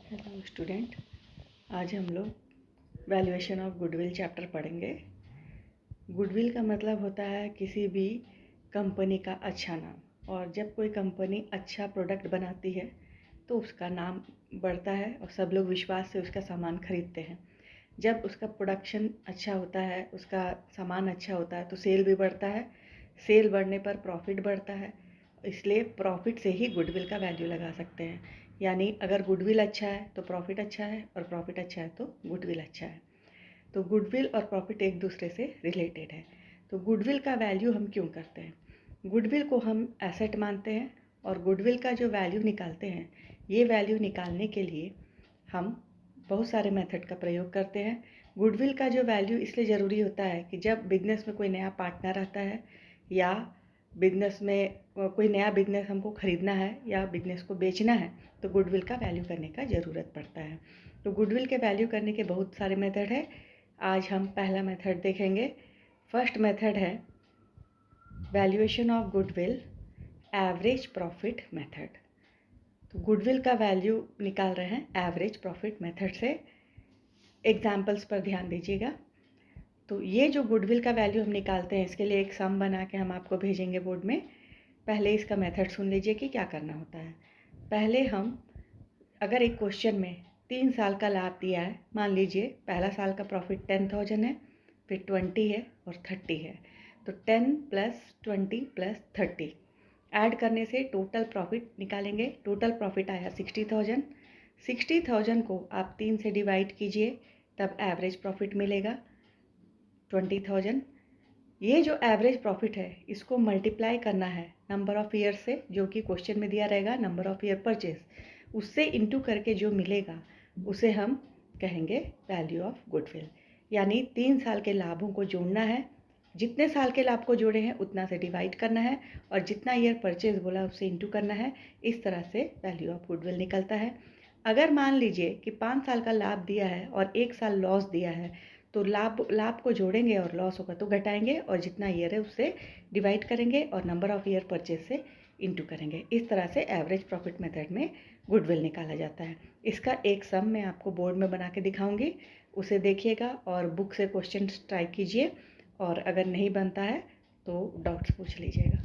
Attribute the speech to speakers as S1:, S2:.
S1: Hello student, आज हम लोग वैल्यूएशन ऑफ गुडविल चैप्टर पढ़ेंगे। गुडविल का मतलब होता है किसी भी कंपनी का अच्छा नाम, और जब कोई कंपनी अच्छा प्रोडक्ट बनाती है तो उसका नाम बढ़ता है और सब लोग विश्वास से उसका सामान खरीदते हैं। जब उसका प्रोडक्शन अच्छा होता है, उसका सामान अच्छा होता है तो सेल भी बढ़ता है। सेल बढ़ने पर प्रॉफिट बढ़ता है, इसलिए प्रॉफिट से ही गुडविल का वैल्यू लगा सकते हैं। यानी अगर गुडविल अच्छा है तो प्रॉफिट अच्छा है, और प्रॉफिट अच्छा है तो गुडविल अच्छा है। तो गुडविल और प्रॉफिट एक दूसरे से रिलेटेड है। तो गुडविल का वैल्यू हम क्यों करते हैं? गुडविल को हम एसेट मानते हैं, और गुडविल का जो वैल्यू निकालते हैं, ये वैल्यू निकालने के लिए हम बहुत सारे मेथड का प्रयोग करते हैं। गुडविल का जो वैल्यू इसलिए ज़रूरी होता है कि जब बिजनेस में कोई नया पार्टनर आता है, या बिजनेस में कोई नया बिजनेस हमको ख़रीदना है या बिजनेस को बेचना है, तो गुडविल का वैल्यू करने का ज़रूरत पड़ता है। तो गुडविल के वैल्यू करने के बहुत सारे मेथड है। आज हम पहला मेथड देखेंगे। फर्स्ट मेथड है valuation of goodwill average profit method. तो गुडविल का वैल्यू निकाल रहे हैं एवरेज प्रॉफिट मेथड से। एग्जाम्पल्स पर ध्यान दीजिएगा। तो ये जो गुडविल का वैल्यू हम निकालते हैं, इसके लिए एक सम बना के हम आपको भेजेंगे बोर्ड में। पहले इसका मेथड सुन लीजिए कि क्या करना होता है। पहले हम अगर एक क्वेश्चन में 3 साल का लाभ दिया है, मान लीजिए पहला साल का प्रॉफिट 10,000 है, फिर 20 है और 30 है, तो 10 + 20 + 30 ऐड करने से टोटल प्रॉफिट निकालेंगे। टोटल प्रॉफिट आया 60,000। 60,000 को आप 3 से डिवाइड कीजिए, तब एवरेज प्रॉफिट मिलेगा 20,000। ये जो एवरेज प्रॉफिट है, इसको मल्टीप्लाई करना है नंबर ऑफ़ ईयर से, जो कि क्वेश्चन में दिया रहेगा नंबर ऑफ़ ईयर परचेज। उससे इंटू करके जो मिलेगा उसे हम कहेंगे वैल्यू ऑफ गुडविल। यानी 3 साल के लाभों को जोड़ना है, जितने साल के लाभ को जोड़े हैं उतना से डिवाइड करना है, और जितना ईयर परचेज बोला उससे इंटू करना है। इस तरह से वैल्यू ऑफ गुडविल निकलता है। अगर मान लीजिए कि 5 साल का लाभ दिया है और 1 साल लॉस दिया है, तो लाभ को जोड़ेंगे और लॉस होगा तो घटाएंगे, और जितना ईयर है उससे डिवाइड करेंगे और नंबर ऑफ़ ईयर परचेज से इंटू करेंगे। इस तरह से एवरेज प्रॉफिट मेथड में गुडविल निकाला जाता है। इसका एक सम मैं आपको बोर्ड में बना के दिखाऊंगी, उसे देखिएगा और बुक से क्वेश्चन ट्राई कीजिए, और अगर नहीं बनता है तो डाउट्स पूछ लीजिएगा।